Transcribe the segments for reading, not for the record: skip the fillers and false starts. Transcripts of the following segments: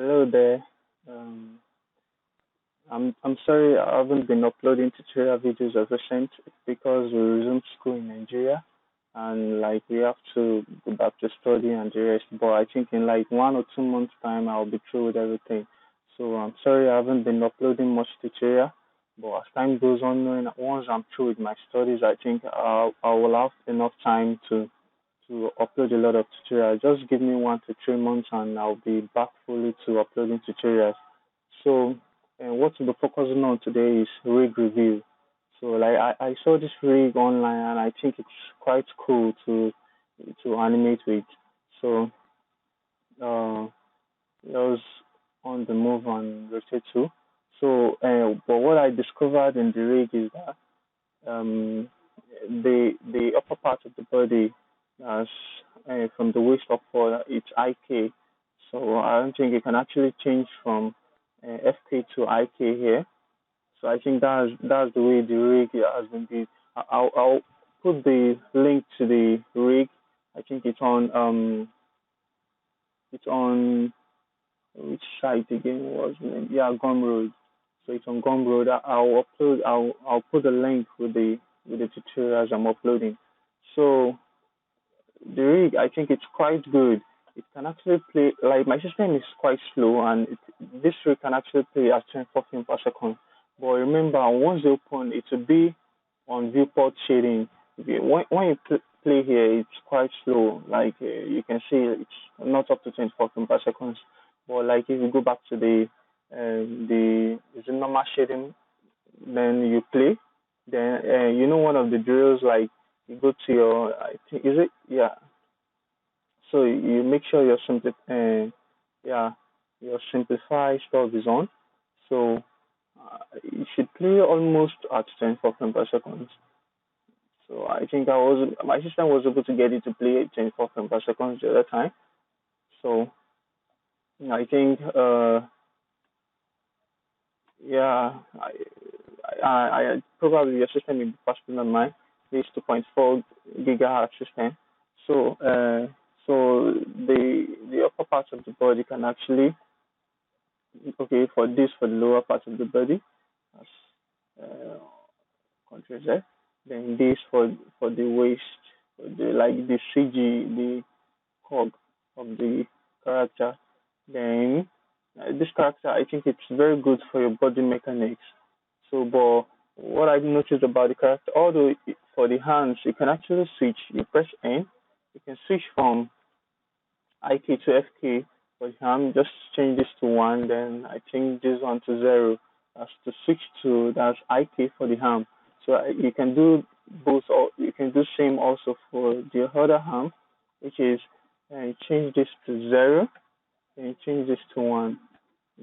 Hello there. Um, I'm sorry I haven't been uploading tutorial videos as recent. It's because we resumed school in Nigeria and like we have to go back to study and the rest. But I think in like 1 or 2 months time I'll be through with everything. So I'm sorry I haven't been uploading much tutorial. But as time goes on, once I'm through with my studies, I think I will have enough time to upload a lot of tutorials. Just give me 1 to 3 months and I'll be back fully to uploading tutorials. So, what we'll be focusing on today is rig review. So, like I saw this rig online and I think it's quite cool to animate with. So, uh, I was on the move on rotate 2. So, but what I discovered in the rig is that the upper part of the body, as from the waist upward, it's IK. So I don't think you can actually change from FK to IK here. So I think that's the way the rig has been built. I'll put the link to the rig. I think it's on which site again was the name? Yeah, Gumroad. So it's on Gumroad. I'll put the link with the tutorials I'm uploading. So the rig, I think it's quite good. It can actually play, like my system is quite slow and this rig can actually play at 24 frames per second. But remember, once you open, it will be on viewport shading. When you play here, it's quite slow. Like you can see, it's not up to 24 frames per second. But like if you go back to the is it normal shading, then you play. Then one of the drills, like you go to your, I think, is it, yeah. So you make sure yeah, your simplify stuff is on. So it should play almost at 24 frames per second. So I think my system was able to get it to play at 24 frames per second the other time. So I think yeah, I probably your system will be faster than mine. This 2.4 gigahertz system. So the upper part of the body can actually, okay, for the lower part of the body, as control Z. Then this for the waist, for the like the CG, the hog of the character. Then this character, I think it's very good for your body mechanics. So, but what I've noticed about the character, although for the hands, you can actually switch. You press N, you can switch from IK to FK for the hand. Just change this to 1, then I change this one to 0. That's to switch to, that's IK for the hand. So you can do both, or you can do same also for the other hand, which is change this to 0, then change this to 1.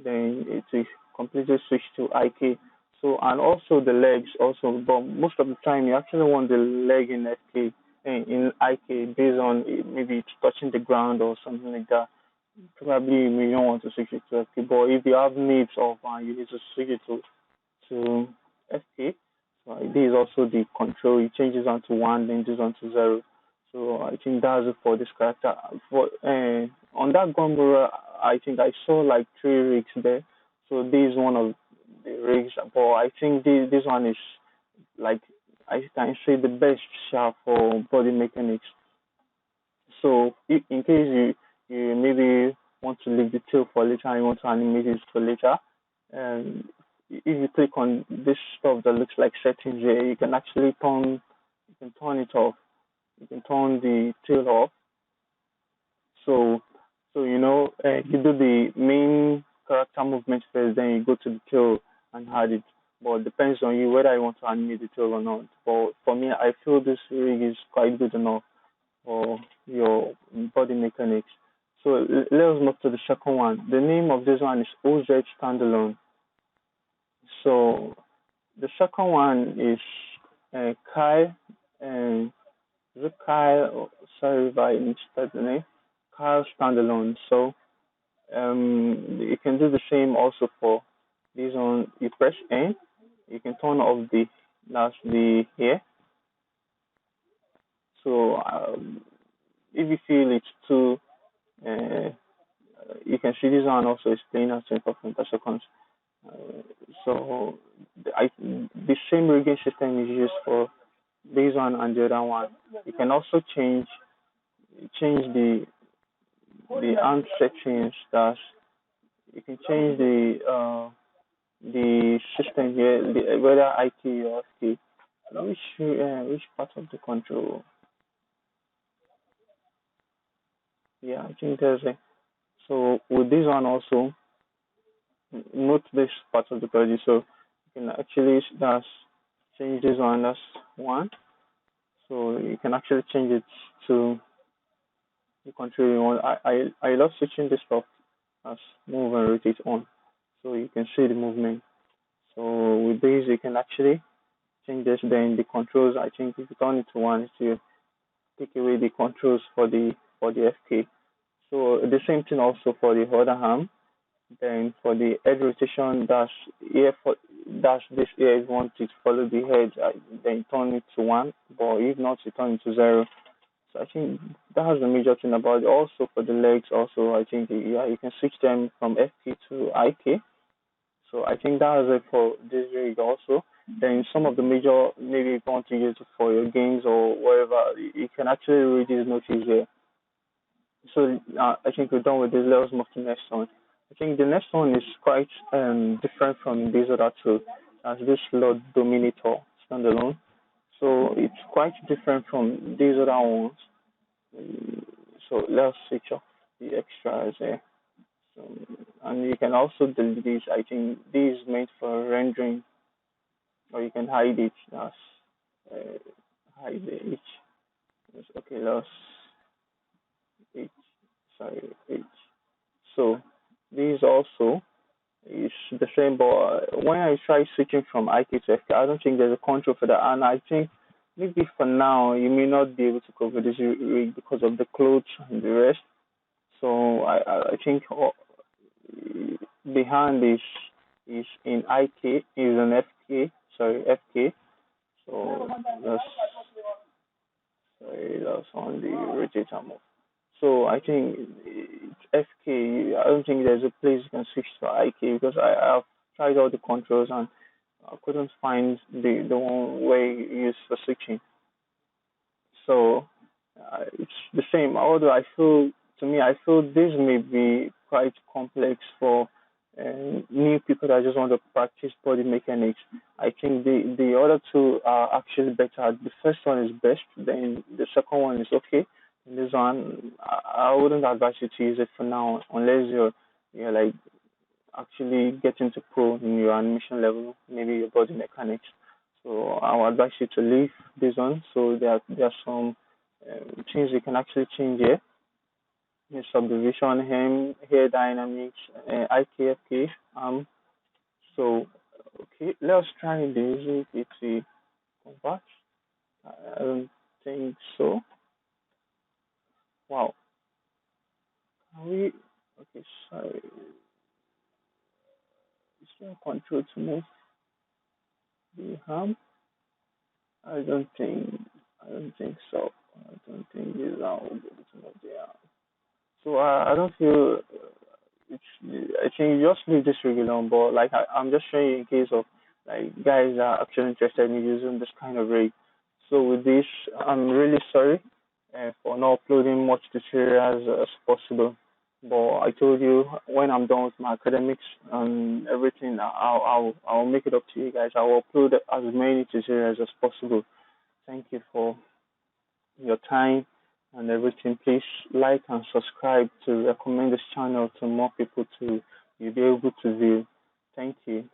Then it will completely switch to IK. So, and also the legs also, but most of the time you actually want the leg in FK, in IK, based on maybe it's touching the ground or something like that. Probably you don't want to switch it to FK, but if you have needs of you need to switch it to FK. So this is also the control. It changes onto 1, then changes onto 0. So I think that's it for this character. For on that Gumbo, I think I saw like 3 rigs there. So this is one of the rigs, but I think this one is like I can say the best shot for body mechanics. So if, in case you maybe want to leave the tail for later and you want to animate it for later, and if you click on this stuff that looks like settings here, you can turn it off. You can turn the tail off. So you do the main character movement first, then you go to the tail and add it. But it depends on you whether you want to animate the tail or not. But for me, I feel this rig is quite good enough for your body mechanics. So let us move to the second one. The name of this one is OZ Standalone. So the second one is Kai, and is it Kyle? Sorry if I misspelled the name. KaiStandalone. So you can do the same also for this one. You press N, you can turn off the here. So if you feel it's too uh, you can see this one also is playing at 24 frames per second. Uh, so the same rigging system is used for this one and the other one. You can also change the hand settings. That you can change the system here, whether IT or FT. Which part of the control? Yeah, I think there's a. So with this one also, note this part of the project. So you can actually that's change this one. That's one. So you can actually change it to the control you want. I love switching this stuff as move and rotate on, so you can see the movement. So with this, you can actually change this. Then the controls, I think if you turn it to one, it will take away the controls for the FK. So the same thing also for the other arm. Then for the head rotation, dash this here if you want it to follow the head, then turn it to one. But if not, you turn it to zero. So I think that's the major thing about it. Also for the legs, also I think yeah you can switch them from FK to IK. So I think that is it for this rig also. Then some of the major, maybe if you want to use it for your games or whatever, you can actually read these notices here. So I think we're done with this. Let's move to the next one. I think the next one is quite different from these other two, as this Lord Dominator standalone. So it's quite different from these other ones. So let's switch off the extras here. So, and you can also delete this. I think this is meant for rendering, or you can hide it. That's uh, hide the H. Okay, let's H. Sorry, H. So this also is the same, but when I try switching from IK to FK, I don't think there's a control for that, and I think maybe for now you may not be able to cover this rig because of the clothes and the rest. So I think behind this is in IK is an FK, sorry FK. So that's sorry that's on the rotator mode. So I think it's FK. I don't think there's a place you can switch to IK because I've tried all the controls and I couldn't find the one way used for switching. So it's the same. Although I feel this may be quite complex for new people that just want to practice body mechanics. I think the other two are actually better. The first one is best, then the second one is okay. And this one, I wouldn't advise you to use it for now unless you're like actually getting to pro in your animation level, maybe your body mechanics. So I would advise you to leave this one. So there are some things you can actually change here. Here's subdivision, hair dynamics, IKFK. So okay, let's try this. It's a convert. I don't think so. Wow. Can we? Okay, sorry. Is there a control to move the arm? I don't think. I don't think so. I don't think this arm will be able to move the arm. So I don't feel I think you just leave this rig alone. But like I'm just showing you in case of like guys are actually interested in using this kind of rig. So with this, I'm really sorry for not uploading much tutorials as possible. But I told you when I'm done with my academics and everything, I'll make it up to you guys. I'll upload as many tutorials as possible. Thank you for your time and everything. Please like and subscribe to recommend this channel to more people to be able to view. Thank you.